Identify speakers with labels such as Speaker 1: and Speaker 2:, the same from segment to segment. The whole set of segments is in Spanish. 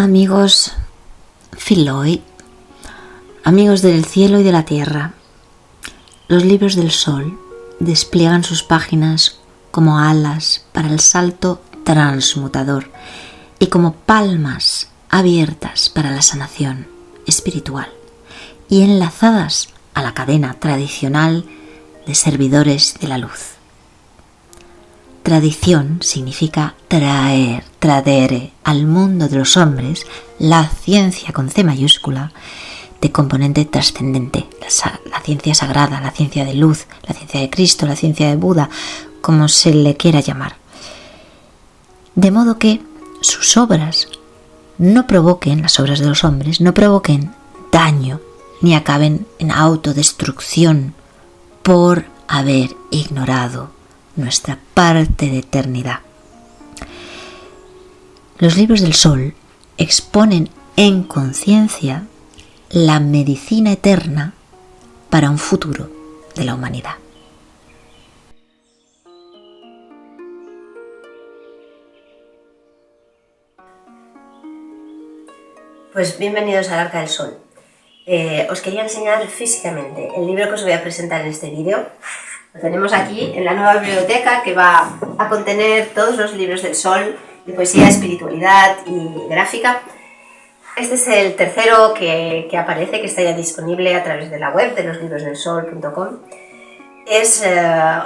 Speaker 1: Amigos Philoe, amigos del cielo y de la tierra, los libros del sol despliegan sus páginas como alas para el salto transmutador y como palmas abiertas para la sanación espiritual y enlazadas a la cadena tradicional de servidores de la luz. Tradición significa tradere al mundo de los hombres la ciencia con C mayúscula de componente trascendente, la ciencia sagrada, la ciencia de luz, la ciencia de Cristo, la ciencia de Buda, como se le quiera llamar. De modo que sus obras no provoquen, las obras de los hombres, no provoquen daño ni acaben en autodestrucción por haber ignorado nuestra parte de eternidad. Los libros del sol exponen en conciencia la medicina eterna para un futuro de la humanidad.
Speaker 2: Pues bienvenidos al Arca del Sol. Os quería enseñar físicamente el libro que os voy a presentar en este vídeo. Lo tenemos aquí en la nueva biblioteca que va a contener todos los libros del sol de poesía, espiritualidad y gráfica. Este es el tercero que aparece, que está ya disponible a través de la web de loslibrosdelsol.com. Es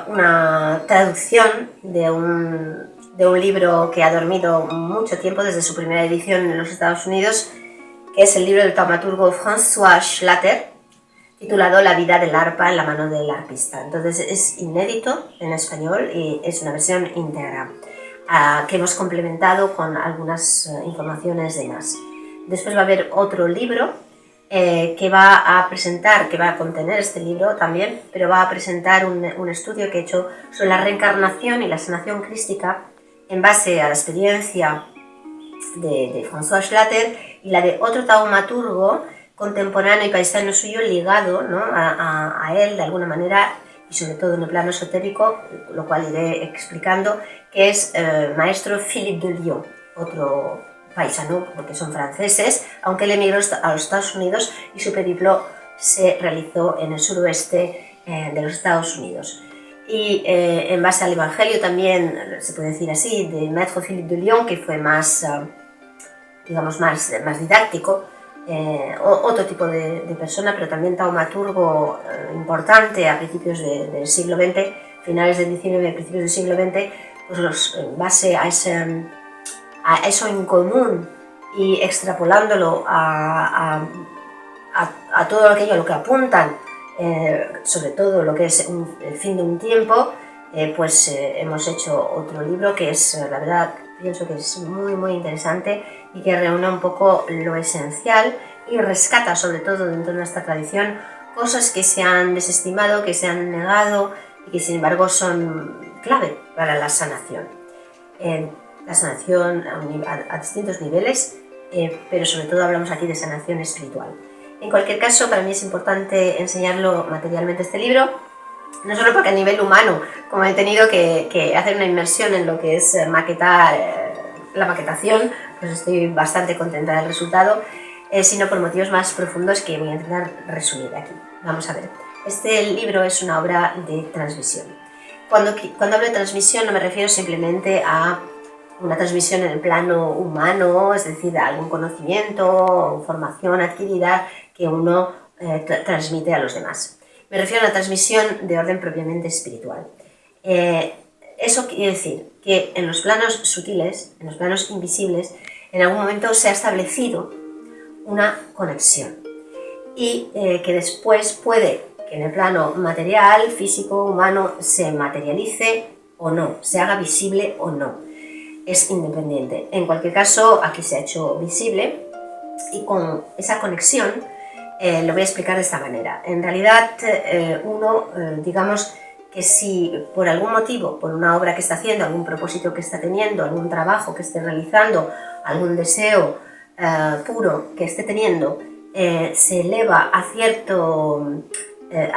Speaker 2: una traducción de un libro que ha dormido mucho tiempo desde su primera edición en los Estados Unidos, que es el libro del taumaturgo François Schlatter, titulado La vida del arpa en la mano del arpista. Entonces es inédito en español y es una versión íntegra que hemos complementado con algunas informaciones de más. Después va a haber otro libro que va a contener este libro también, pero va a presentar un estudio que he hecho sobre la reencarnación y la sanación crística en base a la experiencia de François Schlatter y la de otro taumaturgo contemporáneo y paisano suyo ligado, ¿no?, a él de alguna manera, y sobre todo en el plano esotérico, lo cual iré explicando, que es el maestro Philippe de Lyon, otro paisano, porque son franceses, aunque él emigró a los Estados Unidos y su periplo se realizó en el suroeste de los Estados Unidos. Y en base al Evangelio también, se puede decir así, de Maître Philippe de Lyon, que fue más didáctico, otro tipo de persona, pero también taumaturgo importante a principios del siglo XX, finales del XIX, principios del siglo XX, pues en base a eso en común y extrapolándolo a todo aquello a lo que apuntan, sobre todo lo que es el fin de un tiempo, hemos hecho otro libro que es, la verdad, pienso que es muy muy interesante y que reúne un poco lo esencial y rescata, sobre todo dentro de nuestra tradición, cosas que se han desestimado, que se han negado y que sin embargo son clave para la sanación. La sanación a distintos niveles, pero sobre todo hablamos aquí de sanación espiritual. En cualquier caso, para mí es importante enseñarlo materialmente este libro, no solo porque a nivel humano, como he tenido que hacer una inmersión en lo que es maquetar, la maquetación, pues estoy bastante contenta del resultado, sino por motivos más profundos que voy a intentar resumir aquí. Vamos a ver. Este libro es una obra de transmisión. Cuando hablo de transmisión no me refiero simplemente a una transmisión en el plano humano, es decir, a algún conocimiento o información adquirida que uno transmite a los demás. Me refiero a una transmisión de orden propiamente espiritual. Eso quiere decir que en los planos sutiles, en los planos invisibles, en algún momento se ha establecido una conexión y que después puede que en el plano material, físico, humano, se materialice o no, se haga visible o no. Es independiente. En cualquier caso, aquí se ha hecho visible y con esa conexión lo voy a explicar de esta manera. En realidad, digamos que si por algún motivo, por una obra que está haciendo, algún propósito que está teniendo, algún trabajo que esté realizando, algún deseo puro que esté teniendo, se eleva a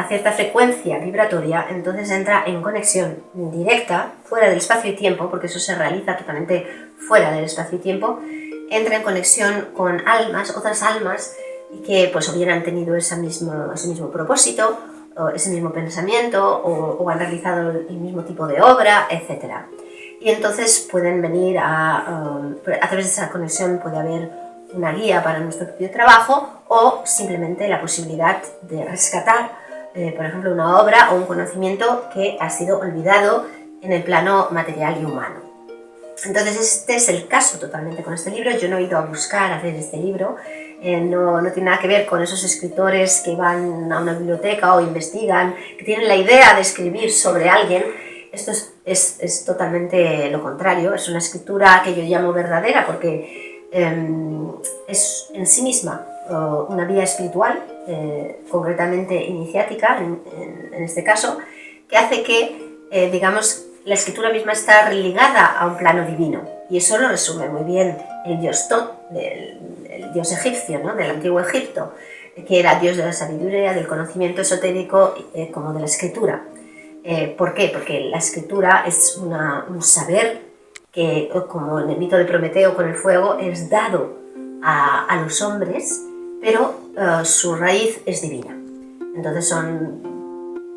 Speaker 2: cierta frecuencia vibratoria, entonces entra en conexión directa, fuera del espacio y tiempo, porque eso se realiza totalmente fuera del espacio y tiempo, entra en conexión con almas, otras almas, que pues hubieran tenido ese mismo propósito, o ese mismo pensamiento, o han realizado el mismo tipo de obra, etc. Y entonces pueden venir a través de esa conexión puede haber una guía para nuestro propio trabajo, o simplemente la posibilidad de rescatar, por ejemplo, una obra o un conocimiento que ha sido olvidado en el plano material y humano. Entonces este es el caso totalmente con este libro. Yo no he ido a buscar hacer este libro, no tiene nada que ver con esos escritores que van a una biblioteca o investigan, que tienen la idea de escribir sobre alguien. Esto es totalmente lo contrario, es una escritura que yo llamo verdadera porque es en sí misma una vía espiritual, concretamente iniciática en este caso, que hace que, digamos, la escritura misma está ligada a un plano divino, y eso lo resume muy bien el dios Tot, el dios egipcio, ¿no? Del antiguo Egipto, que era dios de la sabiduría, del conocimiento esotérico, como de la escritura. ¿Por qué? Porque la escritura es un saber que, como en el mito de Prometeo con el fuego, es dado a los hombres, pero su raíz es divina. Entonces son,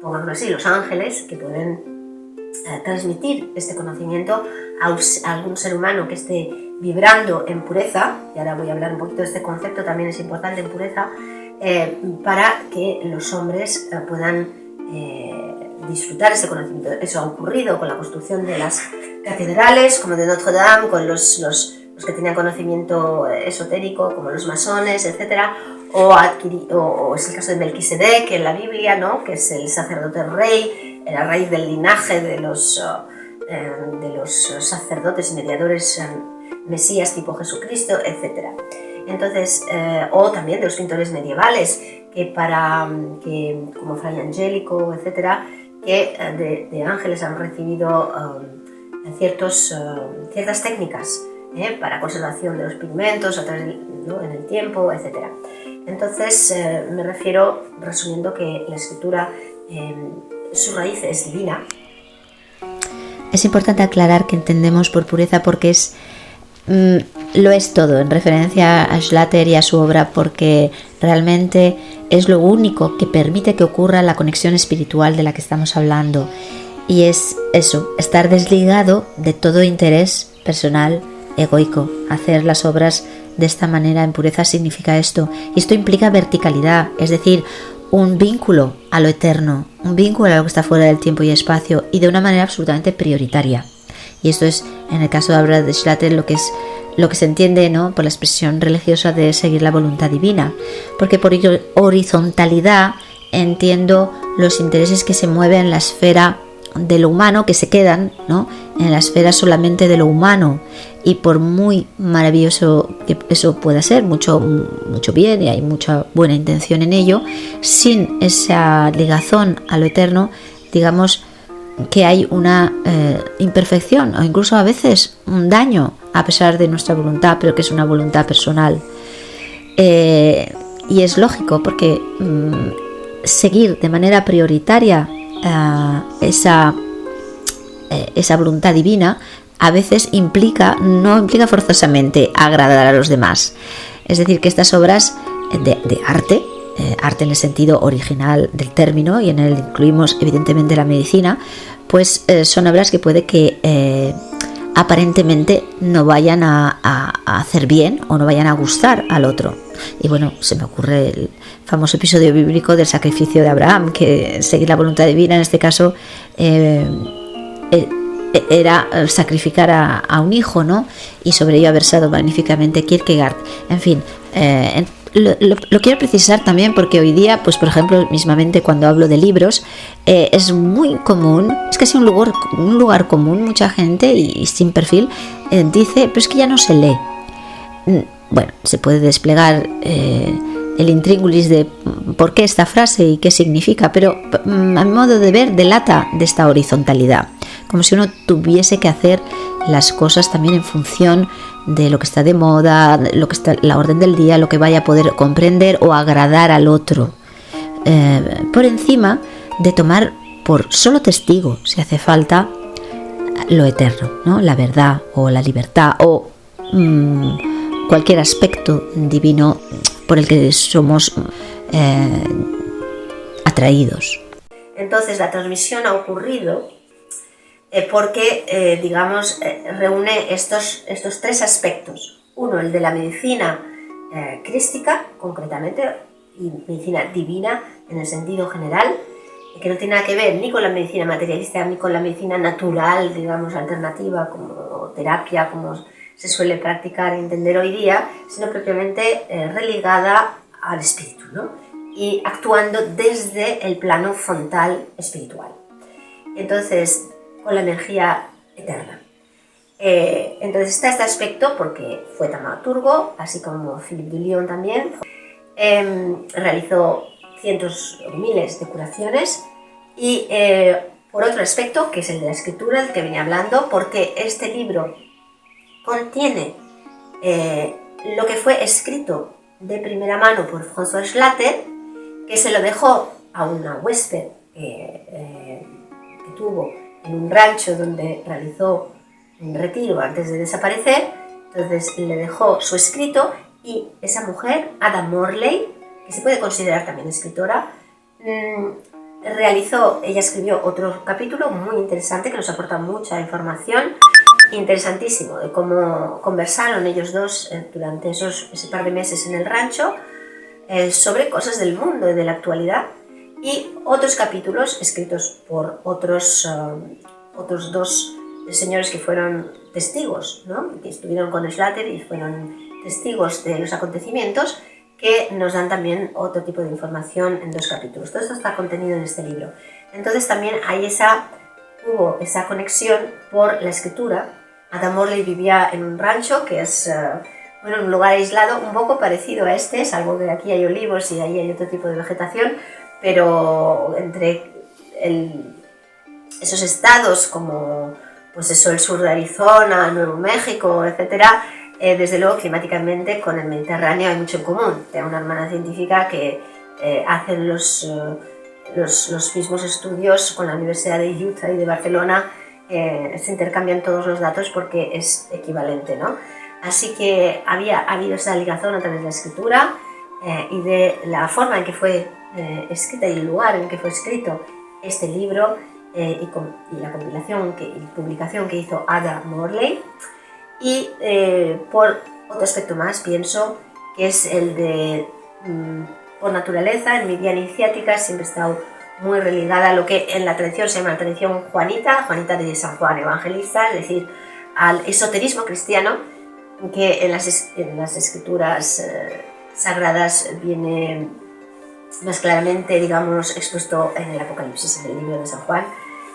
Speaker 2: pongámoslo así, los ángeles que pueden transmitir este conocimiento a algún ser humano que esté vibrando en pureza, y ahora voy a hablar un poquito de este concepto, también es importante en pureza, para que los hombres puedan disfrutar ese conocimiento. Eso ha ocurrido con la construcción de las catedrales, como de Notre Dame, con los que tenían conocimiento esotérico, como los masones, etc. O es el caso de Melquisedec en la Biblia, ¿no? Que es el sacerdote rey, la raíz del linaje de los sacerdotes y mediadores mesías tipo Jesucristo, etc. Entonces, o también de los pintores medievales, como Fray Angelico, etc., que de ángeles han recibido ciertas técnicas para conservación de los pigmentos ¿no? en el tiempo, etc. Entonces, me refiero, resumiendo, que la escritura, su raíz es divina.
Speaker 1: Es importante aclarar que entendemos por pureza porque lo es todo, en referencia a Schlatter y a su obra, porque realmente es lo único que permite que ocurra la conexión espiritual de la que estamos hablando, y es eso, estar desligado de todo interés personal, egoico. Hacer las obras de esta manera en pureza significa esto, y esto implica verticalidad, es decir, un vínculo a lo eterno, un vínculo a lo que está fuera del tiempo y espacio, y de una manera absolutamente prioritaria. Y esto es, en el caso de obra de Schlatter, lo que se entiende, ¿no?, por la expresión religiosa de seguir la voluntad divina, porque por horizontalidad entiendo los intereses que se mueven en la esfera de lo humano, que se quedan, ¿no?, en la esfera solamente de lo humano, y por muy maravilloso que eso pueda ser, mucho bien, y hay mucha buena intención en ello, sin esa ligazón a lo eterno, digamos que hay una imperfección, o incluso a veces un daño, a pesar de nuestra voluntad, pero que es una voluntad personal. Y es lógico, porque seguir de manera prioritaria esa voluntad divina a veces no implica forzosamente agradar a los demás. Es decir, que estas obras de arte, arte en el sentido original del término, y en él incluimos evidentemente la medicina, pues son obras que puede que aparentemente no vayan a hacer bien o no vayan a gustar al otro. Y bueno, se me ocurre el famoso episodio bíblico del sacrificio de Abraham, que seguir la voluntad divina en este caso era sacrificar a un hijo, ¿no? Y sobre ello ha versado magníficamente Kierkegaard. En fin, lo quiero precisar también porque hoy día, pues por ejemplo, mismamente cuando hablo de libros, es muy común, es casi un lugar común, mucha gente y sin perfil dice, pero es que ya no se lee. Bueno, se puede desplegar el intríngulis de por qué esta frase y qué significa, pero a mi modo de ver delata de esta horizontalidad, como si uno tuviese que hacer las cosas también en función de lo que está de moda, lo que está la orden del día, lo que vaya a poder comprender o agradar al otro, por encima de tomar por solo testigo, si hace falta, lo eterno, ¿no? La verdad o la libertad o cualquier aspecto divino por el que somos atraídos.
Speaker 2: Entonces la transmisión ha ocurrido porque, reúne estos tres aspectos. Uno, el de la medicina crística, concretamente, y medicina divina en el sentido general, que no tiene nada que ver ni con la medicina materialista ni con la medicina natural, digamos, alternativa, como terapia, como se suele practicar y entender hoy día, sino propiamente religada al espíritu, ¿no? Y actuando desde el plano frontal espiritual. Entonces, con la energía eterna. Entonces está este aspecto porque fue taumaturgo, así como Philippe de Lyon también. Realizó cientos o miles de curaciones y por otro aspecto, que es el de la escritura, del que venía hablando, porque este libro contiene lo que fue escrito de primera mano por François Schlatter, que se lo dejó a una huésped que tuvo en un rancho donde realizó un retiro antes de desaparecer. Entonces le dejó su escrito y esa mujer, Ada Morley, que se puede considerar también escritora, ella escribió otro capítulo muy interesante que nos aporta mucha información, interesantísimo, de cómo conversaron ellos dos durante ese par de meses en el rancho sobre cosas del mundo y de la actualidad, y otros capítulos escritos por otros dos señores que fueron testigos, ¿no? Que estuvieron con Schlatter y fueron testigos de los acontecimientos, que nos dan también otro tipo de información en 2 capítulos. Todo esto está contenido en este libro. Entonces también hubo esa conexión por la escritura. Ada Morley vivía en un rancho que es un lugar aislado, un poco parecido a este, salvo que aquí hay olivos y ahí hay otro tipo de vegetación, pero entre esos estados como pues eso, el sur de Arizona, Nuevo México, etcétera, desde luego climáticamente con el Mediterráneo hay mucho en común. Tengo una hermana científica que hacen los mismos estudios con la Universidad de Utah y de Barcelona, se intercambian todos los datos porque es equivalente, ¿no? Así que ha habido esa ligación a través de la escritura y de la forma en que fue escrita y el lugar en que fue escrito este libro y la compilación y publicación que hizo Ada Morley. Y por otro aspecto más, pienso que es el de, por naturaleza, en mi vida iniciática siempre he estado muy religada a lo que en la tradición se llama la tradición juanita de San Juan Evangelista, es decir, al esoterismo cristiano, que en las escrituras sagradas viene más claramente, digamos, expuesto en el Apocalipsis, en el libro de San Juan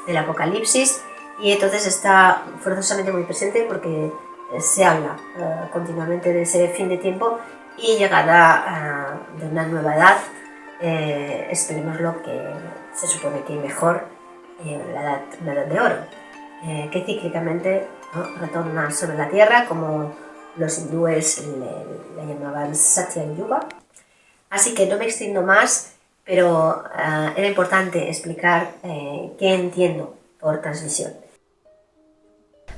Speaker 2: del Apocalipsis, y entonces está forzosamente muy presente porque se habla continuamente de ese fin de tiempo y llegada de una nueva edad, esperemos lo que se supone que mejor, la edad de oro, que cíclicamente, ¿no?, retorna sobre la tierra, como los hindúes le llamaban Satya Yuga. Así que no me extiendo más, pero era importante explicar qué entiendo por transmisión.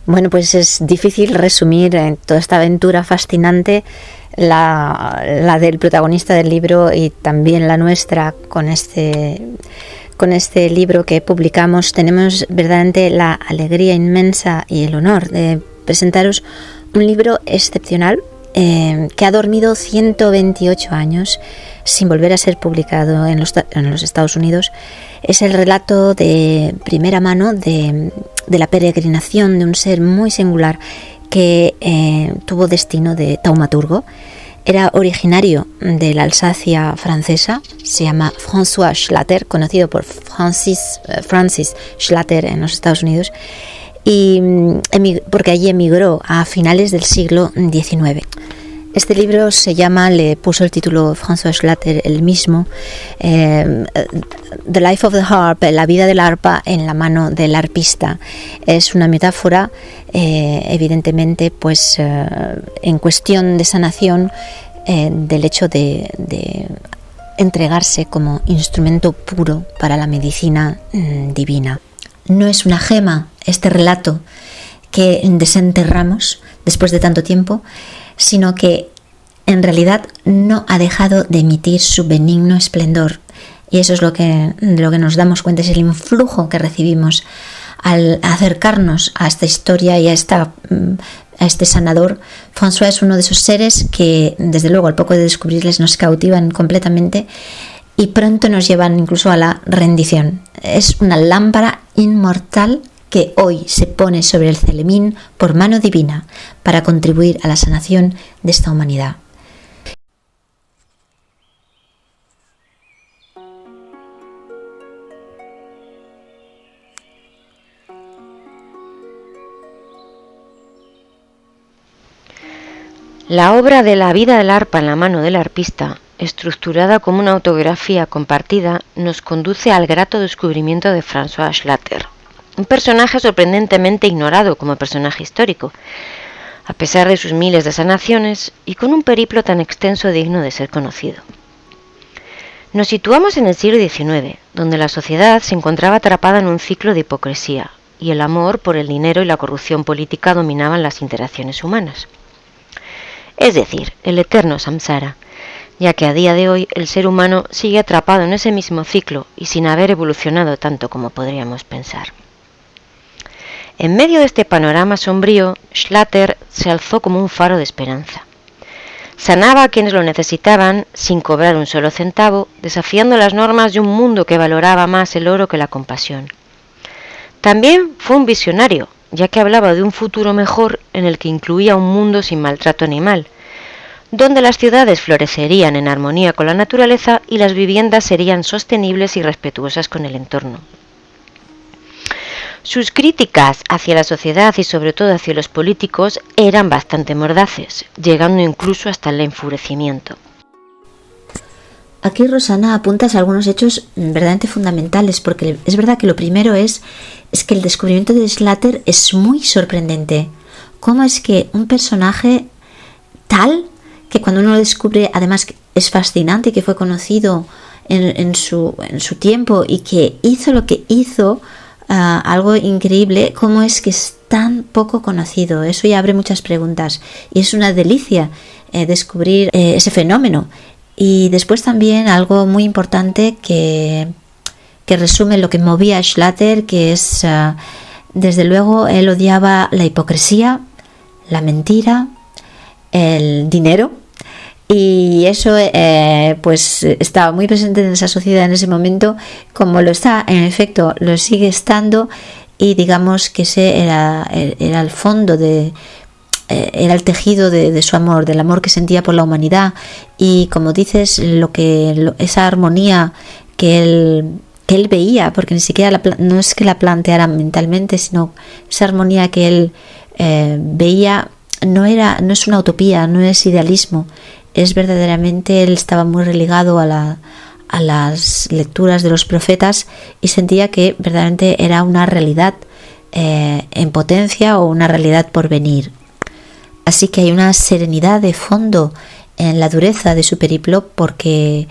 Speaker 1: Bueno, pues es difícil resumir en toda esta aventura fascinante la del protagonista del libro y también la nuestra con este libro que publicamos. Tenemos verdaderamente la alegría inmensa y el honor de presentaros un libro excepcional que ha dormido 128 años sin volver a ser publicado en los Estados Unidos. Es el relato de primera mano de la peregrinación de un ser muy singular que tuvo destino de taumaturgo. Era originario de la Alsacia francesa, se llama François Schlatter, conocido por Francis Schlatter en los Estados Unidos, y porque allí emigró a finales del siglo XIX. Este libro le puso el título François Schlatter él mismo, The Life of the Harp, la vida del arpa en la mano del arpista. Es una metáfora, evidentemente, pues en cuestión de sanación, del hecho de entregarse como instrumento puro para la medicina divina. No es una gema este relato que desenterramos después de tanto tiempo. sino que en realidad no ha dejado de emitir su benigno esplendor. Y eso es lo que nos damos cuenta, es el influjo que recibimos al acercarnos a esta historia y a este sanador. François es uno de esos seres que, desde luego, al poco de descubrirles, nos cautivan completamente y pronto nos llevan incluso a la rendición. Es una lámpara inmortal que hoy se pone sobre el celemín por mano divina para contribuir a la sanación de esta humanidad.
Speaker 3: La obra de La vida del arpa en la mano del arpista, estructurada como una autobiografía compartida, nos conduce al grato descubrimiento de François Schlatter, un personaje sorprendentemente ignorado como personaje histórico, a pesar de sus miles de sanaciones y con un periplo tan extenso digno de ser conocido. Nos situamos en el siglo XIX, donde la sociedad se encontraba atrapada en un ciclo de hipocresía, y el amor por el dinero y la corrupción política dominaban las interacciones humanas. Es decir, el eterno samsara, ya que a día de hoy el ser humano sigue atrapado en ese mismo ciclo y sin haber evolucionado tanto como podríamos pensar. En medio de este panorama sombrío, Schlatter se alzó como un faro de esperanza. Sanaba a quienes lo necesitaban sin cobrar un solo centavo, desafiando las normas de un mundo que valoraba más el oro que la compasión. También fue un visionario, ya que hablaba de un futuro mejor en el que incluía un mundo sin maltrato animal, donde las ciudades florecerían en armonía con la naturaleza y las viviendas serían sostenibles y respetuosas con el entorno. Sus críticas hacia la sociedad y sobre todo hacia los políticos eran bastante mordaces, llegando incluso hasta el enfurecimiento.
Speaker 1: Aquí, Rosana, apuntas a algunos hechos verdaderamente fundamentales, porque es verdad que lo primero es que el descubrimiento de Schlatter es muy sorprendente. ¿Cómo es que un personaje tal, que cuando uno lo descubre, además es fascinante, que fue conocido en su tiempo y que hizo lo que hizo, algo increíble, cómo es que es tan poco conocido? Eso ya abre muchas preguntas y es una delicia descubrir ese fenómeno. Y después también algo muy importante que resume lo que movía a Schlatter, que es, desde luego, él odiaba la hipocresía, la mentira, el dinero, y eso pues estaba muy presente en esa sociedad en ese momento, como lo está, en efecto, lo sigue estando, y digamos que ese era el fondo era el tejido de su amor, del amor que sentía por la humanidad. Y como dices, esa armonía que él veía, porque ni siquiera no es que la planteara mentalmente, sino esa armonía que él veía no es una utopía, no es idealismo, es verdaderamente, él estaba muy religado a las lecturas de los profetas y sentía que verdaderamente era una realidad en potencia o una realidad por venir. Así que hay una serenidad de fondo en la dureza de su periplo, porque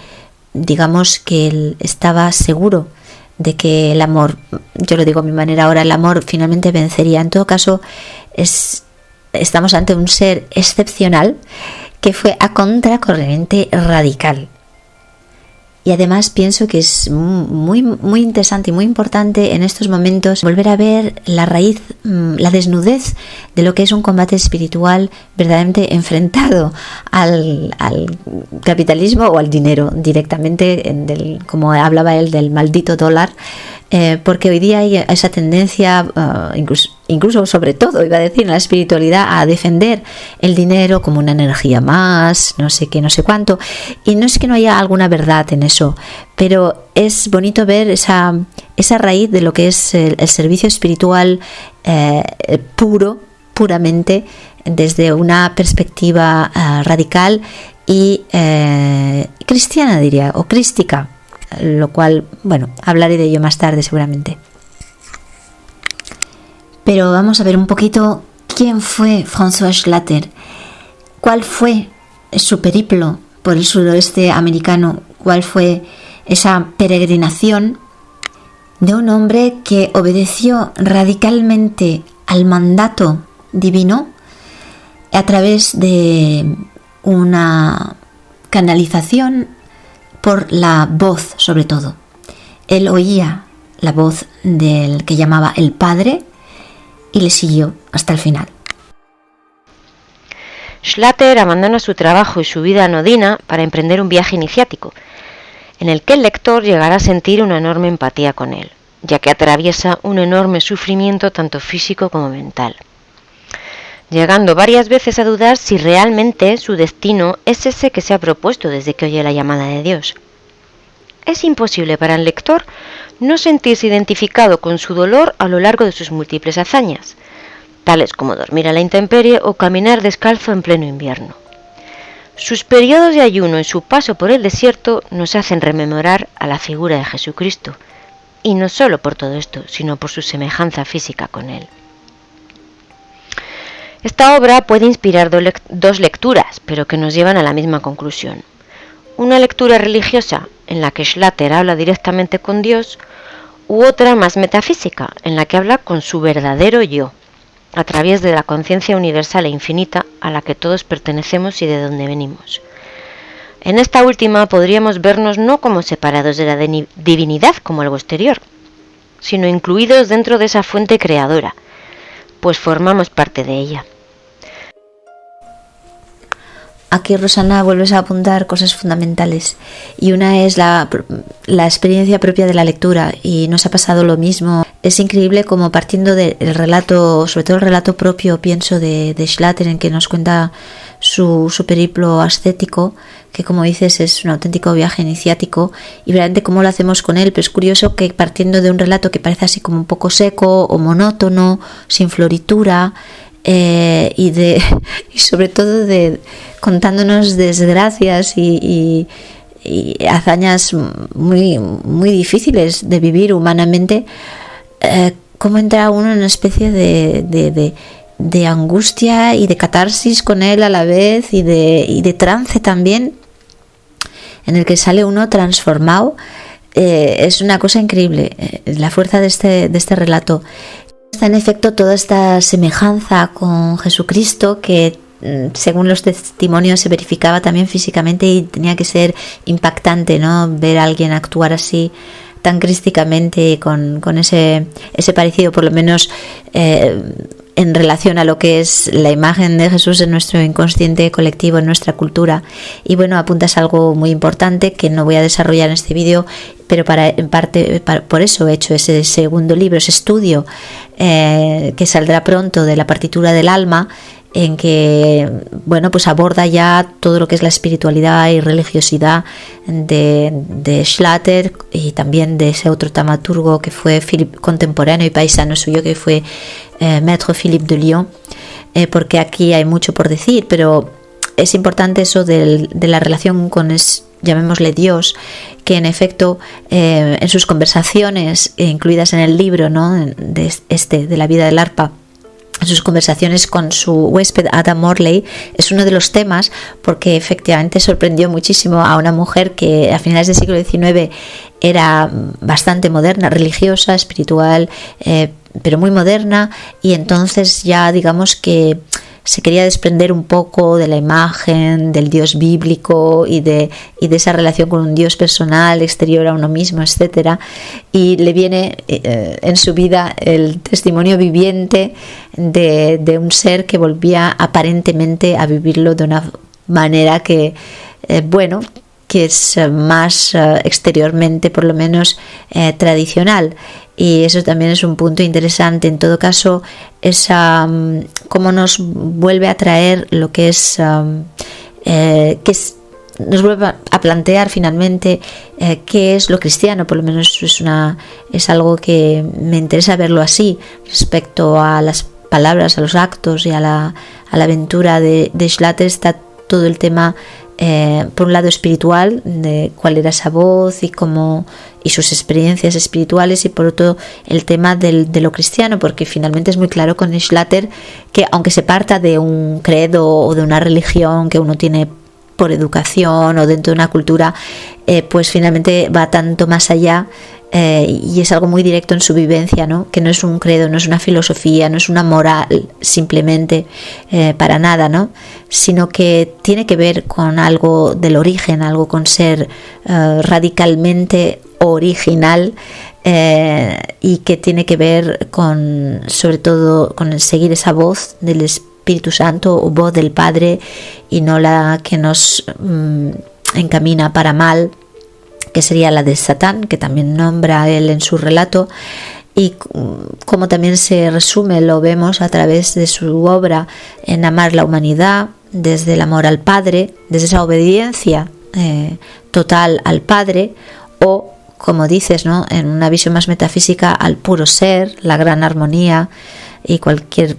Speaker 1: digamos que él estaba seguro de que el amor, yo lo digo a mi manera ahora, el amor finalmente vencería. En todo caso, estamos ante un ser excepcional que fue a contracorriente radical. Y además pienso que es muy, muy interesante y muy importante en estos momentos volver a ver la raíz, la desnudez de lo que es un combate espiritual verdaderamente enfrentado al capitalismo o al dinero directamente, como hablaba él del maldito dólar, porque hoy día hay esa tendencia, incluso sobre todo, iba a decir, en la espiritualidad, a defender el dinero como una energía más, no sé qué, no sé cuánto, y no es que no haya alguna verdad en eso, pero es bonito ver esa raíz de lo que es el servicio espiritual puramente desde una perspectiva radical y cristiana, diría, o crística, lo cual, bueno, hablaré de ello más tarde seguramente. Pero vamos a ver un poquito quién fue François Schlatter, cuál fue su periplo por el suroeste americano, cuál fue esa peregrinación de un hombre que obedeció radicalmente al mandato divino a través de una canalización por la voz, sobre todo. Él oía la voz del que llamaba el Padre y le siguió hasta el final.
Speaker 3: Schlatter abandona su trabajo y su vida anodina para emprender un viaje iniciático, en el que el lector llegará a sentir una enorme empatía con él, ya que atraviesa un enorme sufrimiento tanto físico como mental, llegando varias veces a dudar si realmente su destino es ese que se ha propuesto desde que oye la llamada de Dios. Es imposible para el lector no sentirse identificado con su dolor a lo largo de sus múltiples hazañas, tales como dormir a la intemperie o caminar descalzo en pleno invierno. Sus periodos de ayuno y su paso por el desierto nos hacen rememorar a la figura de Jesucristo, y no solo por todo esto, sino por su semejanza física con él. Esta obra puede inspirar dos lecturas, pero que nos llevan a la misma conclusión. Una lectura religiosa, en la que Schlatter habla directamente con Dios, u otra más metafísica, en la que habla con su verdadero yo, a través de la conciencia universal e infinita a la que todos pertenecemos y de donde venimos. En esta última podríamos vernos no como separados de la divinidad como algo exterior, sino incluidos dentro de esa fuente creadora, pues formamos parte de ella.
Speaker 1: Aquí, Rosana, vuelves a apuntar cosas fundamentales, y una es la experiencia propia de la lectura, y nos ha pasado lo mismo. Es increíble como, partiendo del relato, sobre todo el relato propio, pienso, de Schlatter, en que nos cuenta su periplo ascético, que, como dices, es un auténtico viaje iniciático, y realmente cómo lo hacemos con él. Pero es curioso que, partiendo de un relato que parece así como un poco seco o monótono, sin floritura, y sobre todo contándonos desgracias y hazañas muy, muy difíciles de vivir humanamente, cómo entra uno en una especie de angustia y de catarsis con él a la vez, y de trance también, en el que sale uno transformado. Es una cosa increíble, la fuerza de este relato. Está en efecto toda esta semejanza con Jesucristo, que según los testimonios se verificaba también físicamente, y tenía que ser impactante, ¿no?, ver a alguien actuar así tan crísticamente, con ese parecido, por lo menos en relación a lo que es la imagen de Jesús en nuestro inconsciente colectivo, en nuestra cultura. Y bueno, apuntas algo muy importante que no voy a desarrollar en este vídeo, pero en parte por eso he hecho ese segundo libro, ese estudio que saldrá pronto, de la partitura del alma, en que, bueno, pues aborda ya todo lo que es la espiritualidad y religiosidad de Schlatter, y también de ese otro taumaturgo que fue contemporáneo y paisano suyo, que fue Maître Philippe de Lyon, porque aquí hay mucho por decir, pero es importante eso de la relación con, llamémosle, Dios, que en efecto en sus conversaciones incluidas en el libro, ¿no?, de la vida del arpa, en sus conversaciones con su huésped Ada Morley, es uno de los temas, porque efectivamente sorprendió muchísimo a una mujer que a finales del siglo XIX era bastante moderna, religiosa, espiritual, pero muy moderna, y entonces ya, digamos, que se quería desprender un poco de la imagen del Dios bíblico y de esa relación con un Dios personal, exterior a uno mismo, etcétera. Y le viene en su vida el testimonio viviente de un ser que volvía aparentemente a vivirlo de una manera que, que es más exteriormente, por lo menos, tradicional. Y eso también es un punto interesante. En todo caso, cómo nos vuelve a traer lo que es, nos vuelve a plantear finalmente qué es lo cristiano. Por lo menos es algo que me interesa verlo así, respecto a las palabras, a los actos y a la aventura de Schlatter. Está todo el tema, por un lado espiritual, de cuál era esa voz y sus experiencias espirituales, y por otro el tema de lo cristiano, porque finalmente es muy claro con Schlatter que, aunque se parta de un credo o de una religión que uno tiene por educación o dentro de una cultura, pues finalmente va tanto más allá y es algo muy directo en su vivencia, ¿no? Que no es un credo, no es una filosofía, no es una moral simplemente, para nada, ¿no? Sino que tiene que ver con algo del origen, algo con ser radicalmente original, y que tiene que ver con, sobre todo, con el seguir esa voz del Espíritu Santo o voz del Padre, y no la que nos encamina para mal, que sería la de Satán, que también nombra él en su relato, y como también se resume, lo vemos a través de su obra en amar la humanidad, desde el amor al Padre, desde esa obediencia total al Padre, o como dices, ¿no?, en una visión más metafísica, al puro ser, la gran armonía y cualquier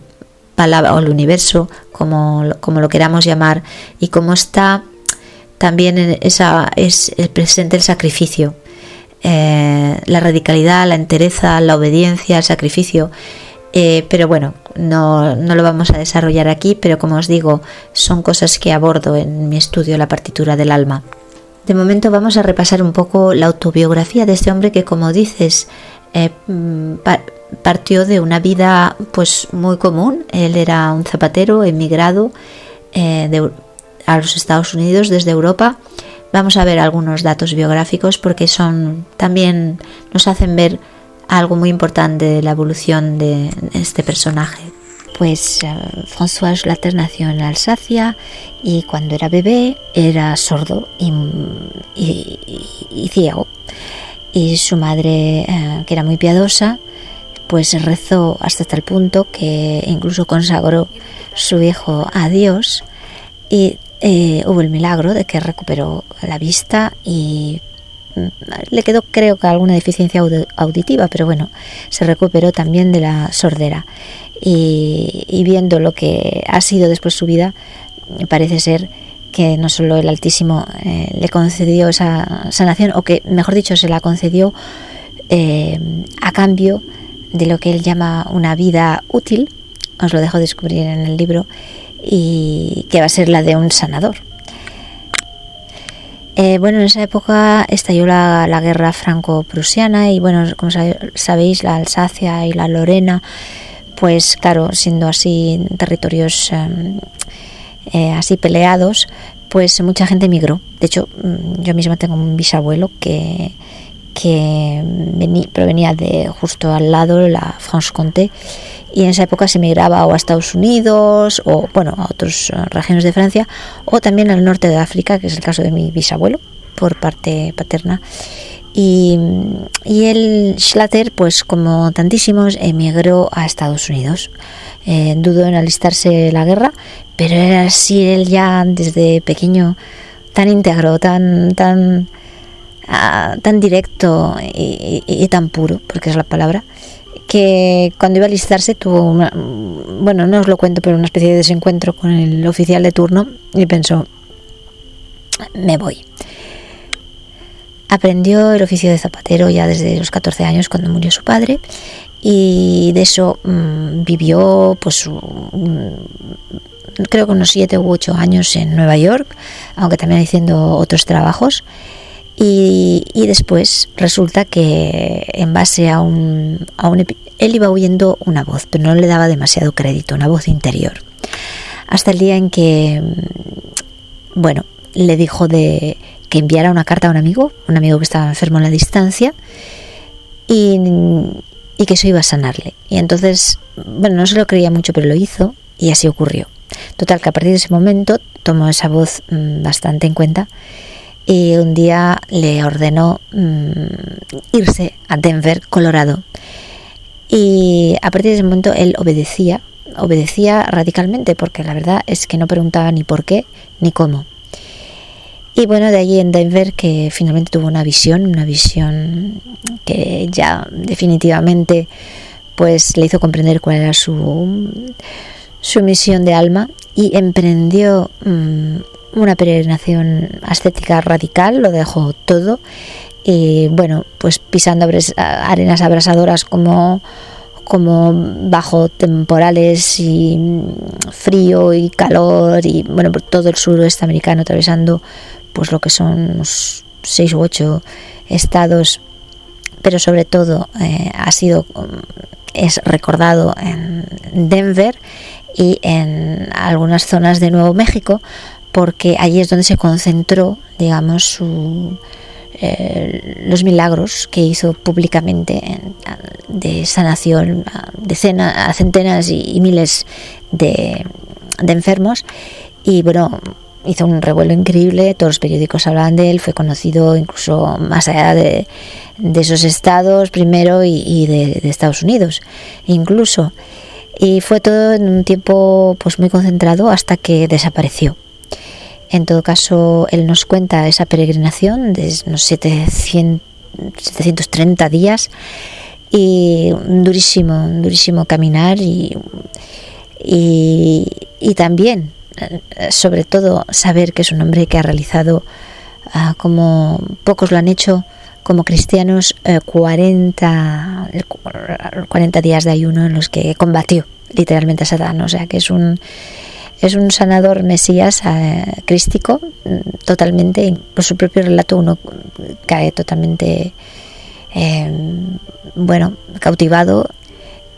Speaker 1: palabra, o el universo, como lo queramos llamar, y cómo está también en esa, es el presente, el sacrificio, la radicalidad, la entereza, la obediencia, el sacrificio. Pero bueno, no lo vamos a desarrollar aquí, pero como os digo, son cosas que abordo en mi estudio, la partitura del alma. De momento vamos a repasar un poco la autobiografía de este hombre que, como dices, partió de una vida pues muy común. Él era un zapatero emigrado a los Estados Unidos desde Europa. Vamos a ver algunos datos biográficos porque también nos hacen ver algo muy importante de la evolución de este personaje. Pues François Schlatter nació en Alsacia y cuando era bebé era sordo y ciego. Y su madre, que era muy piadosa, pues rezó hasta tal punto que incluso consagró su hijo a Dios, y hubo el milagro de que recuperó la vista y le quedó, creo que, alguna deficiencia auditiva, pero bueno, se recuperó también de la sordera. Y viendo lo que ha sido después su vida, parece ser que no solo el Altísimo le concedió esa sanación, o que, mejor dicho, se la concedió a cambio de lo que él llama una vida útil. Os lo dejo descubrir en el libro, y que va a ser la de un sanador. Bueno, en esa época estalló la guerra franco-prusiana, y bueno, como sabéis, la Alsacia y la Lorena, pues claro, siendo así territorios así peleados, pues mucha gente emigró. De hecho, yo misma tengo un bisabuelo que provenía de justo al lado, la Franche-Comté, y en esa época se emigraba o a Estados Unidos o bueno, a otras regiones de Francia, o también al norte de África, que es el caso de mi bisabuelo por parte paterna. Y el Schlatter, pues como tantísimos, emigró a Estados Unidos. Dudó en alistarse la guerra, pero era así él ya desde pequeño, tan íntegro, tan directo y tan puro, porque es la palabra, que cuando iba a alistarse tuvo bueno, no os lo cuento, pero una especie de desencuentro con el oficial de turno, y pensó: me voy. Aprendió el oficio de zapatero ya desde los 14 años, cuando murió su padre, y de eso vivió pues creo que unos 7 u 8 años en Nueva York, aunque también haciendo otros trabajos. Y después resulta que en base a él iba oyendo una voz, pero no le daba demasiado crédito, una voz interior, hasta el día en que bueno, le dijo que enviara una carta a un amigo que estaba enfermo en la distancia, y que eso iba a sanarle. Y entonces, bueno, no se lo creía mucho, pero lo hizo, y así ocurrió. Total, que a partir de ese momento tomó esa voz bastante en cuenta, y un día le ordenó irse a Denver, Colorado. Y a partir de ese momento él obedecía radicalmente, porque la verdad es que no preguntaba ni por qué ni cómo. Y bueno, de allí en Denver, que finalmente tuvo una visión que ya definitivamente pues le hizo comprender cuál era su misión de alma, y emprendió una peregrinación ascética radical. Lo dejó todo, y bueno, pues pisando arenas abrasadoras como bajo temporales y frío y calor, y bueno, por todo el suroeste americano, atravesando pues lo que son unos 6 u 8 estados, pero sobre todo es recordado en Denver y en algunas zonas de Nuevo México, porque allí es donde se concentró, digamos, los milagros que hizo públicamente de sanación a centenas y miles de enfermos. Y bueno, hizo un revuelo increíble, todos los periódicos hablaban de él, fue conocido incluso más allá de esos estados primero y de Estados Unidos incluso. Y fue todo en un tiempo pues muy concentrado hasta que desapareció. En todo caso, él nos cuenta esa peregrinación de unos 730 días y durísimo caminar y también, sobre todo, saber que es un hombre que ha realizado, como pocos lo han hecho, como cristianos, 40 días de ayuno en los que combatió literalmente a Satán. O sea que es un sanador mesías crístico totalmente. Por su propio relato uno cae totalmente cautivado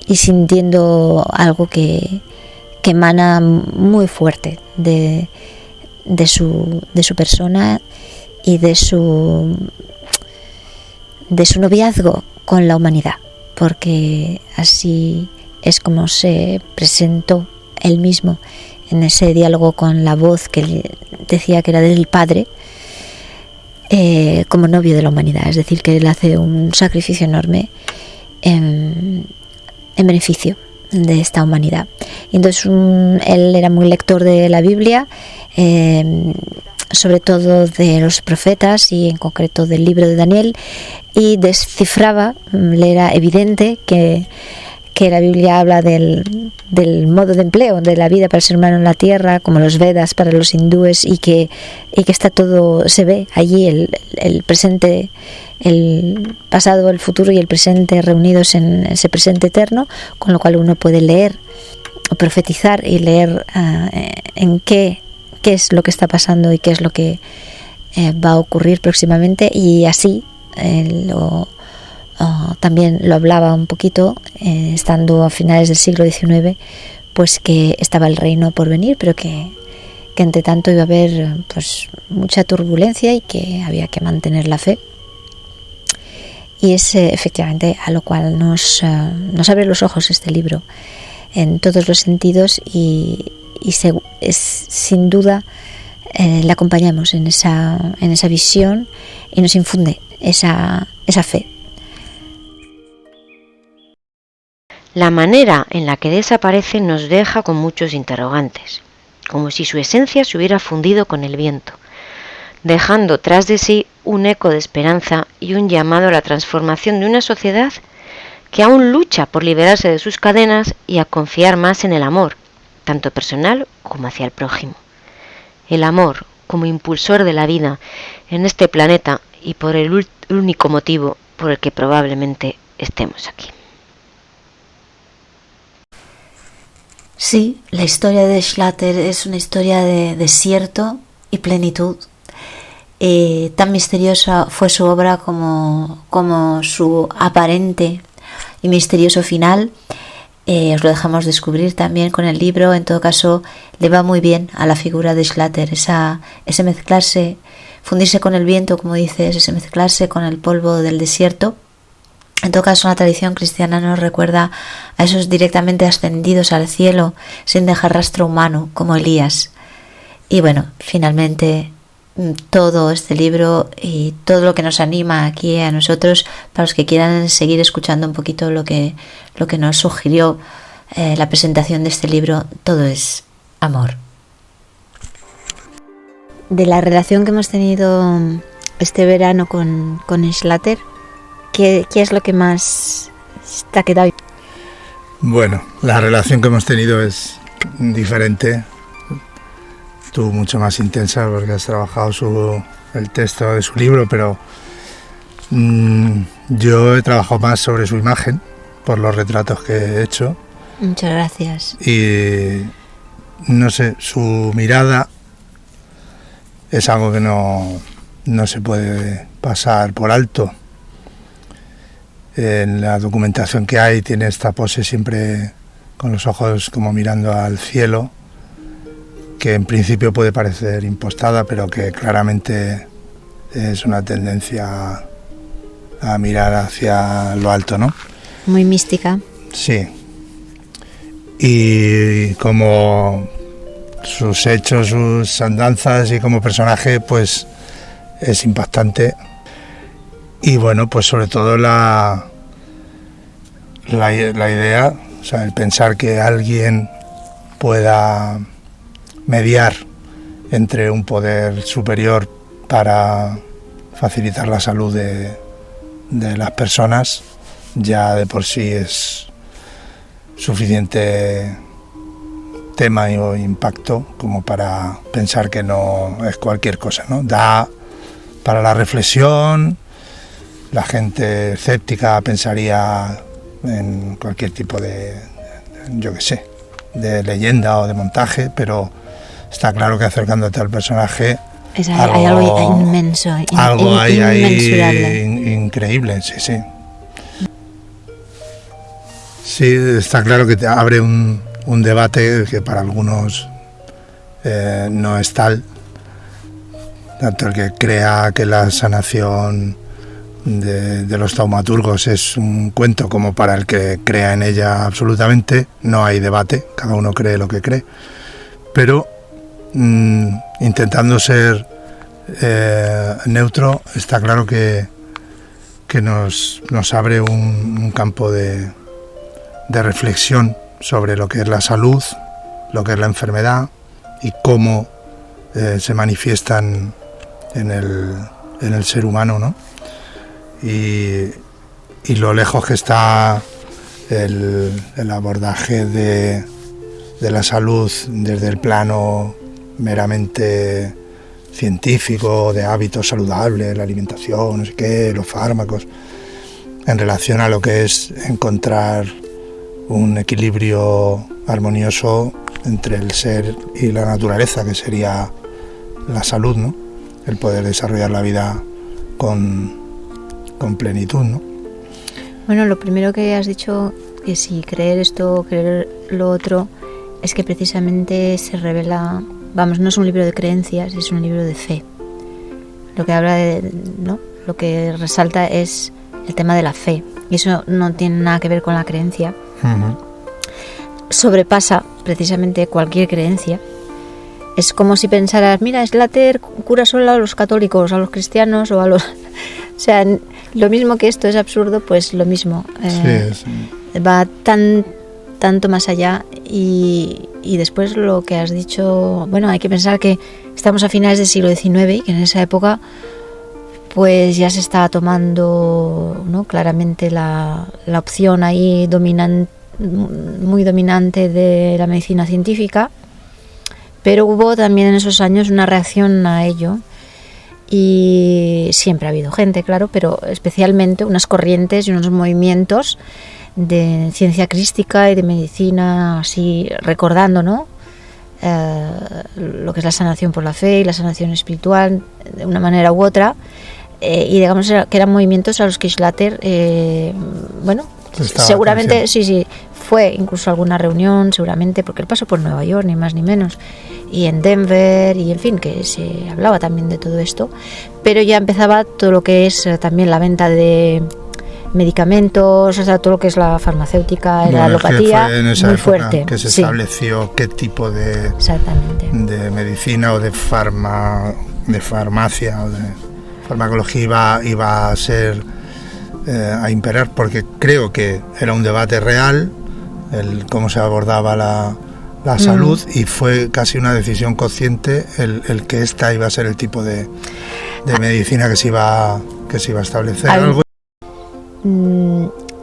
Speaker 1: y sintiendo algo que emana muy fuerte de su persona y de su noviazgo con la humanidad, porque así es como se presentó él mismo en ese diálogo con la voz que decía que era del Padre, como novio de la humanidad. Es decir, que él hace un sacrificio enorme en beneficio de esta humanidad. Y entonces él era muy lector de la Biblia, sobre todo de los profetas y en concreto del libro de Daniel, y descifraba, le era evidente que la Biblia habla del modo de empleo de la vida para el ser humano en la tierra, como los Vedas para los hindúes, y que está todo, se ve allí el presente, el pasado, el futuro y el presente reunidos en ese presente eterno, con lo cual uno puede leer o profetizar y leer en qué es lo que está pasando y qué es lo que va a ocurrir próximamente. Y así también lo hablaba un poquito, estando a finales del siglo XIX, pues que estaba el reino por venir, pero que entre tanto iba a haber pues mucha turbulencia y que había que mantener la fe. Y es efectivamente a lo cual nos abre los ojos este libro en todos los sentidos, y es sin duda, le acompañamos en esa visión y nos infunde esa fe.
Speaker 3: La manera en la que desaparece nos deja con muchos interrogantes, como si su esencia se hubiera fundido con el viento, dejando tras de sí un eco de esperanza y un llamado a la transformación de una sociedad que aún lucha por liberarse de sus cadenas y a confiar más en el amor, tanto personal como hacia el prójimo. El amor como impulsor de la vida en este planeta y por el único motivo por el que probablemente estemos aquí.
Speaker 1: Sí, la historia de Schlatter es una historia de desierto y plenitud. Tan misteriosa fue su obra como su aparente y misterioso final. Os lo dejamos descubrir también con el libro. En todo caso, le va muy bien a la figura de Schlatter ese mezclarse, fundirse con el viento, como dices, ese mezclarse con el polvo del desierto. En todo caso, la tradición cristiana nos recuerda a esos directamente ascendidos al cielo sin dejar rastro humano, como Elías. Y bueno, finalmente todo este libro y todo lo que nos anima aquí a nosotros, para los que quieran seguir escuchando un poquito lo que nos sugirió la presentación de este libro, todo es amor. De la relación que hemos tenido este verano con Schlatter, ¿qué es lo que más te ha quedado?
Speaker 4: Bueno, la relación que hemos tenido es diferente. Tú mucho más intensa porque has trabajado el texto de su libro, pero yo he trabajado más sobre su imagen por los retratos que he hecho.
Speaker 1: Muchas gracias.
Speaker 4: Y no sé, su mirada es algo que no se puede pasar por alto. En la documentación que hay tiene esta pose siempre con los ojos como mirando al cielo, que en principio puede parecer impostada, pero que claramente es una tendencia a mirar hacia lo alto, ¿no?
Speaker 1: Muy mística.
Speaker 4: Sí. Y como sus hechos, sus andanzas y como personaje, pues es impactante. Y bueno, pues sobre todo la idea, o sea, el pensar que alguien pueda mediar entre un poder superior para facilitar la salud de las personas, ya de por sí es suficiente tema o impacto como para pensar que no es cualquier cosa, ¿no? Da para la reflexión. La gente escéptica pensaría en cualquier tipo de leyenda o de montaje, pero está claro que acercándote al personaje
Speaker 1: hay algo inmenso,
Speaker 4: algo hay
Speaker 1: inmensurable.
Speaker 4: Increíble, sí. Sí, está claro que te abre un debate que para algunos no es tal, tanto el que crea que la sanación de los taumaturgos es un cuento como para el que crea en ella absolutamente. No hay debate, cada uno cree lo que cree, pero intentando ser neutro, está claro que nos abre un campo de reflexión sobre lo que es la salud, lo que es la enfermedad y cómo se manifiestan en el ser humano, ¿no? Y lo lejos que está el abordaje de la salud desde el plano meramente científico, de hábitos saludables, la alimentación, no sé qué, los fármacos, en relación a lo que es encontrar un equilibrio armonioso entre el ser y la naturaleza, que sería la salud, ¿no? El poder desarrollar la vida con plenitud, ¿no?
Speaker 1: Bueno, lo primero que has dicho, que si creer esto, creer lo otro, es que precisamente se revela, vamos, no es un libro de creencias, es un libro de fe. Lo que habla ¿no? Lo que resalta es el tema de la fe, y eso no tiene nada que ver con la creencia.
Speaker 4: Uh-huh.
Speaker 1: Sobrepasa precisamente cualquier creencia. Es como si pensaras, mira, Schlatter cura solo a los católicos, a los cristianos o a los... O sea, lo mismo que esto es absurdo, pues lo mismo. Va tanto más allá. Y después lo que has dicho, bueno, hay que pensar que estamos a finales del siglo XIX y que en esa época pues ya se estaba tomando, ¿no?, claramente la opción ahí muy dominante de la medicina científica, pero hubo también en esos años una reacción a ello. Y siempre ha habido gente, claro, pero especialmente unas corrientes y unos movimientos de ciencia crística y de medicina, así recordando, ¿no?, lo que es la sanación por la fe y la sanación espiritual de una manera u otra, y digamos que eran movimientos a los que Schlatter, bueno, seguramente sí, fue incluso a alguna reunión, seguramente, porque él pasó por Nueva York, ni más ni menos, y en Denver, y en fin, que se hablaba también de todo esto, pero ya empezaba todo lo que es también la venta de medicamentos, o sea, todo lo que es la farmacéutica, la alopatía,
Speaker 4: fue en esa
Speaker 1: muy
Speaker 4: época
Speaker 1: fuerte.
Speaker 4: Que se estableció qué tipo de medicina o de farmacia o de farmacología iba a ser a imperar, porque creo que era un debate real el cómo se abordaba la salud, y fue casi una decisión consciente el que esta iba a ser el tipo de medicina que se iba a establecer.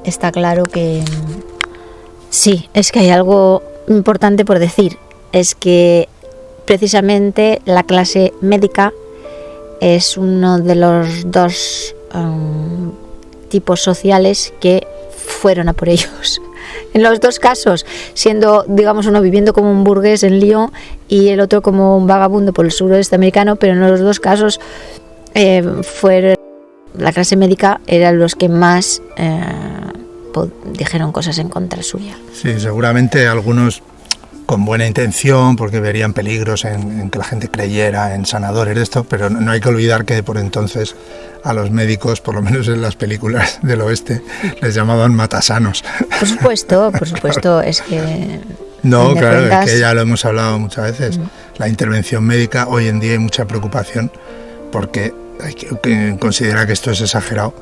Speaker 1: Está claro que sí, es que hay algo importante por decir, es que precisamente la clase médica es uno de los dos tipos sociales que fueron a por ellos. En los dos casos, siendo, digamos, uno viviendo como un burgués en Lyon y el otro como un vagabundo por el suroeste americano, pero en los dos casos fueron la clase médica eran los que más dijeron cosas en contra suya.
Speaker 4: Sí, seguramente algunos con buena intención, porque verían peligros en que la gente creyera en sanadores de esto, pero no hay que olvidar que por entonces a los médicos, por lo menos en las películas del oeste, les llamaban matasanos.
Speaker 1: Por supuesto, es que...
Speaker 4: No, claro, es que ya lo hemos hablado muchas veces. La intervención médica, hoy en día hay mucha preocupación, porque hay que considerar que esto es exagerado,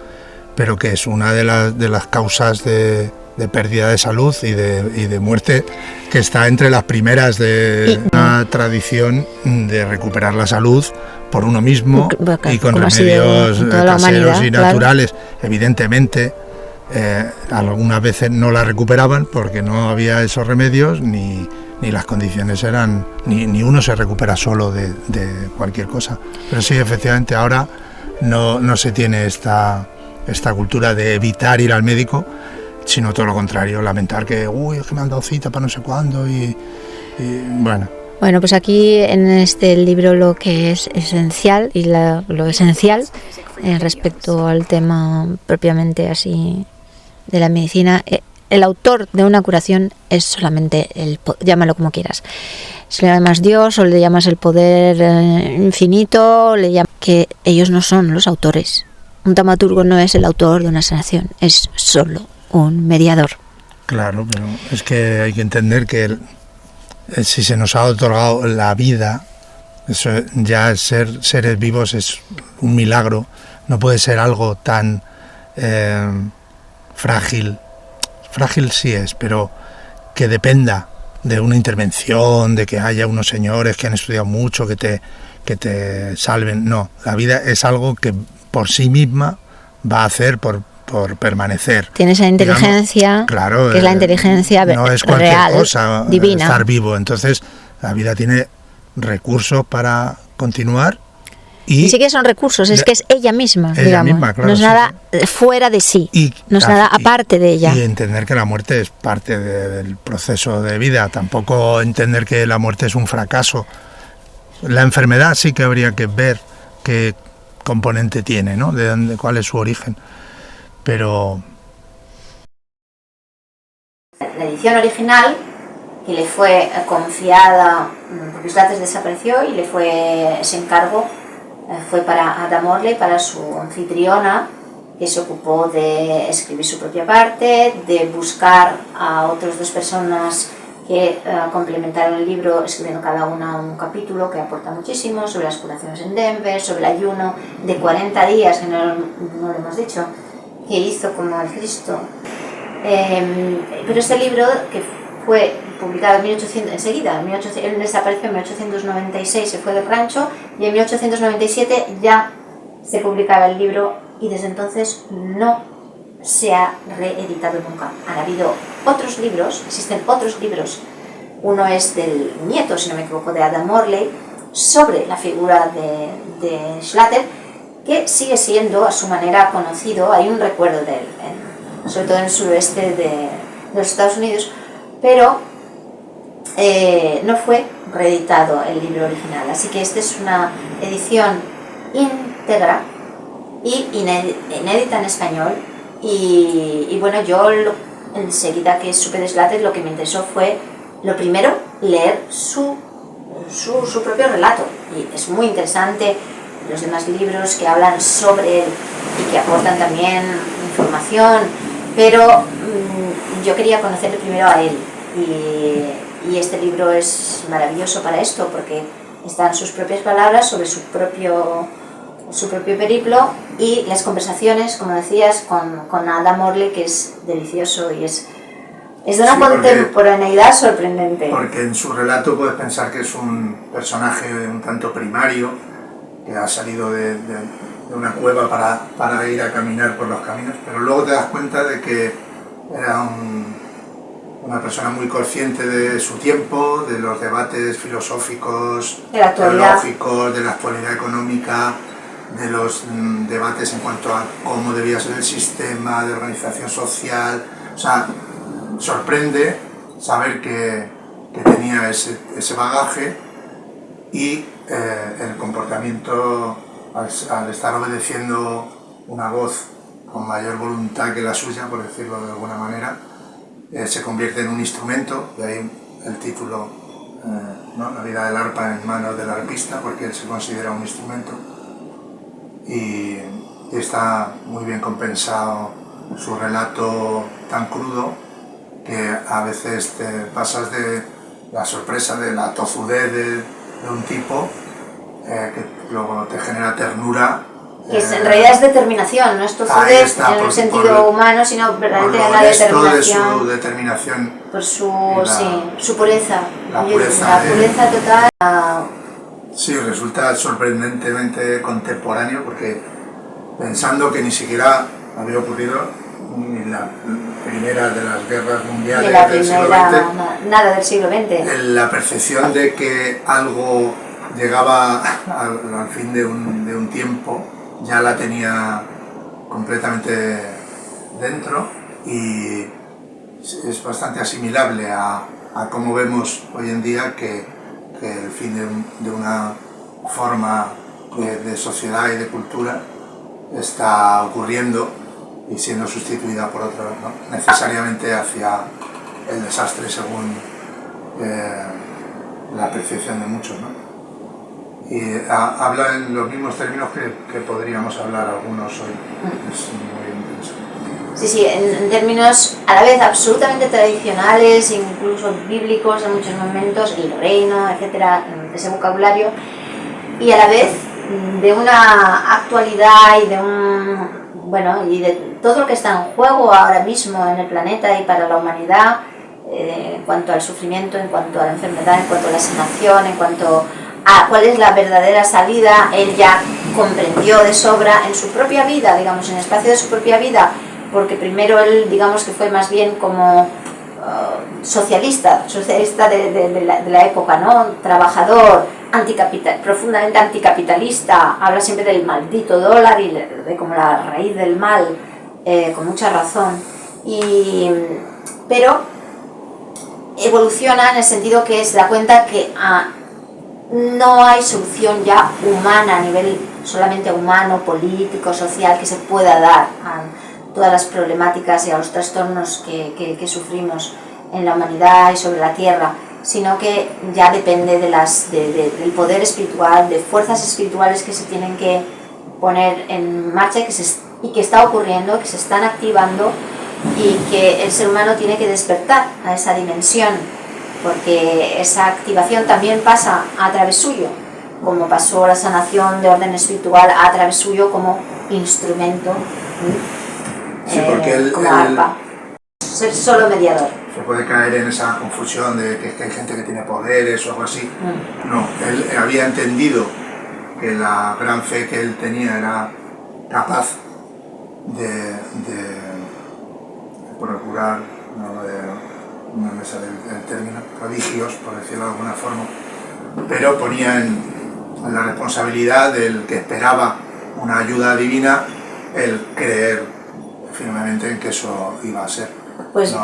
Speaker 4: pero que es una de las causas de pérdida de salud y de muerte, que está entre las primeras de una tradición de recuperar la salud por uno mismo y con remedios caseros y naturales. Claro. Evidentemente, algunas veces no la recuperaban porque no había esos remedios ni las condiciones eran, ni uno se recupera solo de cualquier cosa. Pero sí, efectivamente, ahora no se tiene esta cultura de evitar ir al médico, sino todo lo contrario, lamentar que es que me han dado cita para no sé cuándo y bueno.
Speaker 1: Bueno, pues aquí en este libro lo que es esencial y lo esencial respecto al tema propiamente así de la medicina, el autor de una curación es solamente llámalo como quieras. Si le llamas Dios o le llamas el poder infinito, le llamas que ellos no son los autores. Un taumaturgo no es el autor de una sanación, es solo un mediador.
Speaker 4: Claro, pero es que hay que entender que si se nos ha otorgado la vida, eso ya ser seres vivos es un milagro, no puede ser algo tan frágil. Frágil sí es, pero que dependa de una intervención, de que haya unos señores que han estudiado mucho, que te salven. No, la vida es algo que por sí misma va a hacer por permanecer.
Speaker 1: Tiene esa inteligencia, digamos, claro, que es la inteligencia no es cualquier real, cosa, divina.
Speaker 4: Estar vivo. Entonces, la vida tiene recursos para continuar.
Speaker 1: Y sí que son recursos, es que es ella misma, digamos.
Speaker 4: Claro,
Speaker 1: no es nada fuera de sí, no es nada aparte de ella.
Speaker 4: Y entender que la muerte es parte del proceso de vida, tampoco entender que la muerte es un fracaso. La enfermedad sí que habría que ver qué componente tiene, ¿no? Cuál es su origen. Pero
Speaker 2: la edición original, que le fue confiada, porque Slater desapareció y le fue ese encargo, fue para Ada Morley, para su anfitriona, que se ocupó de escribir su propia parte, de buscar a otras dos personas que complementaron el libro, escribiendo cada una un capítulo que aporta muchísimo, sobre las curaciones en Denver, sobre el ayuno de 40 días, que no lo hemos dicho, que hizo como el Cristo. Pero este libro, que fue publicado en 1800, enseguida, él desapareció en 1896, se fue del rancho, y en 1897 ya se publicaba el libro, y desde entonces no se ha reeditado nunca. Han habido otros libros, existen otros libros, uno es del nieto, si no me equivoco, de Ada Morley, sobre la figura de Schlatter, que sigue siendo a su manera conocido, hay un recuerdo de él, sobre todo en el suroeste de los Estados Unidos, pero no fue reeditado el libro original, así que esta es una edición íntegra y inédita en español. Y bueno, yo enseguida que supe de Schlatter, lo que me interesó fue, lo primero, leer su propio relato, y es muy interesante los demás libros que hablan sobre él y que aportan también información, pero yo quería conocerle primero a él, y este libro es maravilloso para esto, porque están sus propias palabras sobre su propio periplo, y las conversaciones, como decías, con Ada Morley, que es delicioso y es de una contemporaneidad sorprendente.
Speaker 4: Porque en su relato puedes pensar que es un personaje un tanto primario, que ha salido de una cueva para ir a caminar por los caminos, pero luego te das cuenta de que era una persona muy consciente de su tiempo, de los debates filosóficos, teológicos, de la actualidad económica, de los debates en cuanto a cómo debía ser el sistema de organización social. O sea, sorprende saber que tenía ese bagaje, y el comportamiento al estar obedeciendo una voz con mayor voluntad que la suya, por decirlo de alguna manera, se convierte en un instrumento, de ahí el título, ¿no? La vida del arpa en manos del arpista, porque él se considera un instrumento, y está muy bien compensado su relato tan crudo que a veces te pasas de la sorpresa de la tozudez de un tipo que luego te genera ternura.
Speaker 2: Que en realidad es determinación, no es tozudez en el sentido humano, sino verdaderamente la determinación.
Speaker 4: De su determinación.
Speaker 2: Por su pureza.
Speaker 4: La
Speaker 2: pureza total.
Speaker 4: Sí, resulta sorprendentemente contemporáneo, porque pensando que ni siquiera había ocurrido ni la primera de las guerras mundiales del siglo XX,
Speaker 2: nada del siglo XX.
Speaker 4: La percepción de que algo llegaba al fin de un tiempo ya la tenía completamente dentro, y es bastante asimilable a cómo vemos hoy en día que el fin de una forma de sociedad y de cultura está ocurriendo y siendo sustituida por otra, ¿no? Necesariamente hacia el desastre, según la percepción de muchos, ¿no? Y habla en los mismos términos que podríamos hablar algunos hoy. Es muy interesante.
Speaker 2: Sí, en términos a la vez absolutamente tradicionales, incluso bíblicos en muchos momentos, el reino, etcétera, ese vocabulario, y a la vez de una actualidad y y de todo lo que está en juego ahora mismo en el planeta y para la humanidad, en cuanto al sufrimiento, en cuanto a la enfermedad, en cuanto a la sanación, en cuanto a cuál es la verdadera salida. Él ya comprendió de sobra en su propia vida, digamos, en el espacio de su propia vida, porque primero él, digamos, que fue más bien como socialista de la época, ¿no? Trabajador, profundamente anticapitalista, habla siempre del maldito dólar y de como la raíz del mal, con mucha razón, pero evoluciona en el sentido que se da cuenta que no hay solución ya humana, a nivel solamente humano, político, social, que se pueda dar a todas las problemáticas y a los trastornos que sufrimos en la humanidad y sobre la Tierra, sino que ya depende del poder espiritual, de fuerzas espirituales que se tienen que poner en marcha y que está ocurriendo, que se están activando, y que el ser humano tiene que despertar a esa dimensión, porque esa activación también pasa a través suyo, como pasó la sanación de orden espiritual a través suyo como instrumento,
Speaker 4: sí, porque
Speaker 2: como arpa, ser solo mediador.
Speaker 4: Se puede caer en esa confusión de que hay gente que tiene poderes o algo así. No, él había entendido que la gran fe que él tenía era capaz de procurar, no me sale el término, prodigios, por decirlo de alguna forma, pero ponía en la responsabilidad del que esperaba una ayuda divina el creer firmemente en que eso iba a ser.
Speaker 2: Pues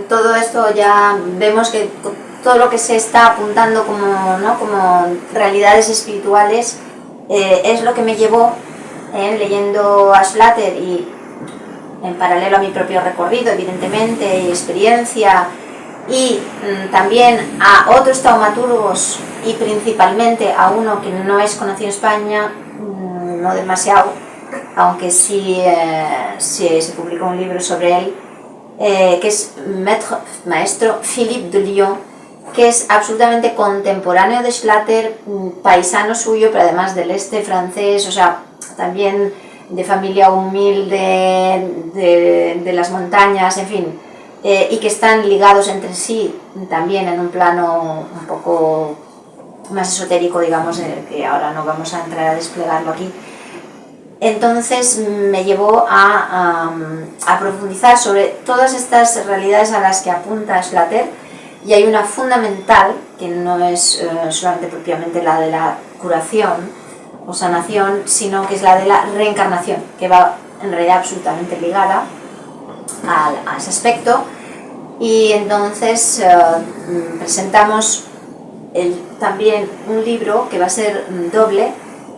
Speaker 2: todo esto ya vemos que todo lo que se está apuntando como realidades espirituales es lo que me llevó, leyendo a Schlatter y en paralelo a mi propio recorrido, evidentemente, y experiencia, y también a otros taumaturgos, y principalmente a uno que no es conocido en España, no demasiado, aunque sí se publicó un libro sobre él, que es maestro Philippe de Lyon, que es absolutamente contemporáneo de Schlatter, paisano suyo, pero además del este francés, o sea, también de familia humilde, de las montañas, en fin, y que están ligados entre sí también en un plano un poco más esotérico, digamos, que ahora no vamos a entrar a desplegarlo aquí. Entonces me llevó a profundizar sobre todas estas realidades a las que apunta Schlatter, y hay una fundamental que no es solamente propiamente la de la curación o sanación, sino que es la de la reencarnación, que va en realidad absolutamente ligada a ese aspecto. Y entonces presentamos también un libro que va a ser doble,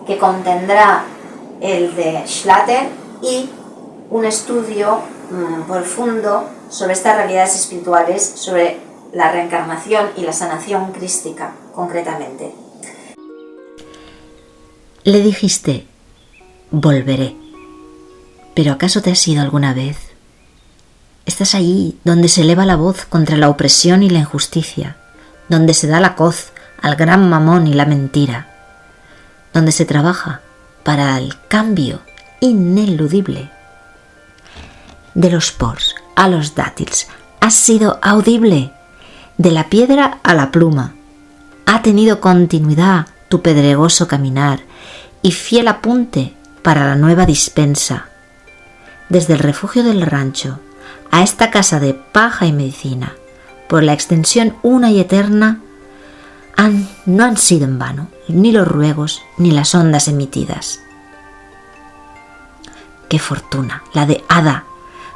Speaker 2: que contendrá el de Schlatter, y un estudio profundo sobre estas realidades espirituales, sobre la reencarnación y la sanación crística, concretamente.
Speaker 1: Le dijiste, volveré. ¿Pero acaso te has ido alguna vez? Estás allí donde se eleva la voz contra la opresión y la injusticia, donde se da la coz al gran mamón y la mentira, donde se trabaja para el cambio ineludible. De los pors a los dátiles has sido audible, de la piedra a la pluma. Ha tenido continuidad tu pedregoso caminar y fiel apunte para la nueva dispensa. Desde el refugio del rancho a esta casa de paja y medicina, por la extensión una y eterna, no han sido en vano ni los ruegos ni las ondas emitidas. Qué fortuna, la de Ada,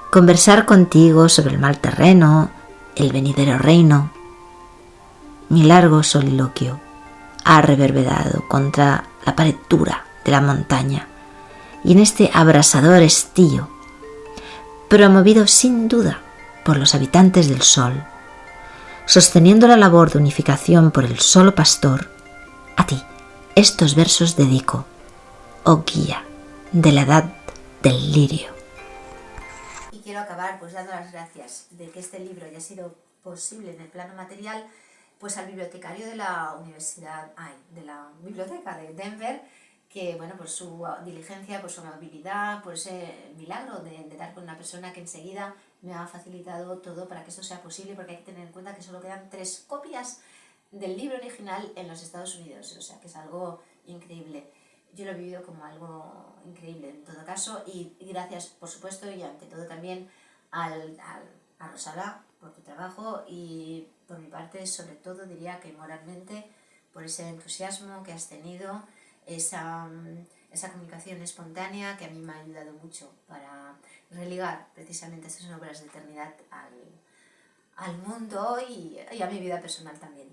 Speaker 1: conversar contigo sobre el mal terreno, el venidero reino. Mi largo soliloquio ha reverberado contra la pared dura de la montaña, y en este abrasador estío, promovido sin duda por los habitantes del sol, sosteniendo la labor de unificación por el solo pastor, a ti estos versos dedico, oh guía de la edad del lirio.
Speaker 2: Y quiero acabar pues dando las gracias de que este libro haya sido posible en el plano material, pues al bibliotecario de la de la biblioteca de Denver, que bueno, por su diligencia, por su amabilidad, por ese milagro de dar con una persona que enseguida me ha facilitado todo para que esto sea posible, porque hay que tener en cuenta que solo quedan 3 copias del libro original en los Estados Unidos, o sea que es algo increíble. Yo lo he vivido como algo increíble en todo caso, y gracias por supuesto y ante todo también a Rosala por tu trabajo, y por mi parte sobre todo diría que moralmente por ese entusiasmo que has tenido, esa comunicación espontánea que a mí me ha ayudado mucho para religar precisamente esas obras de eternidad al mundo y a mi vida personal también.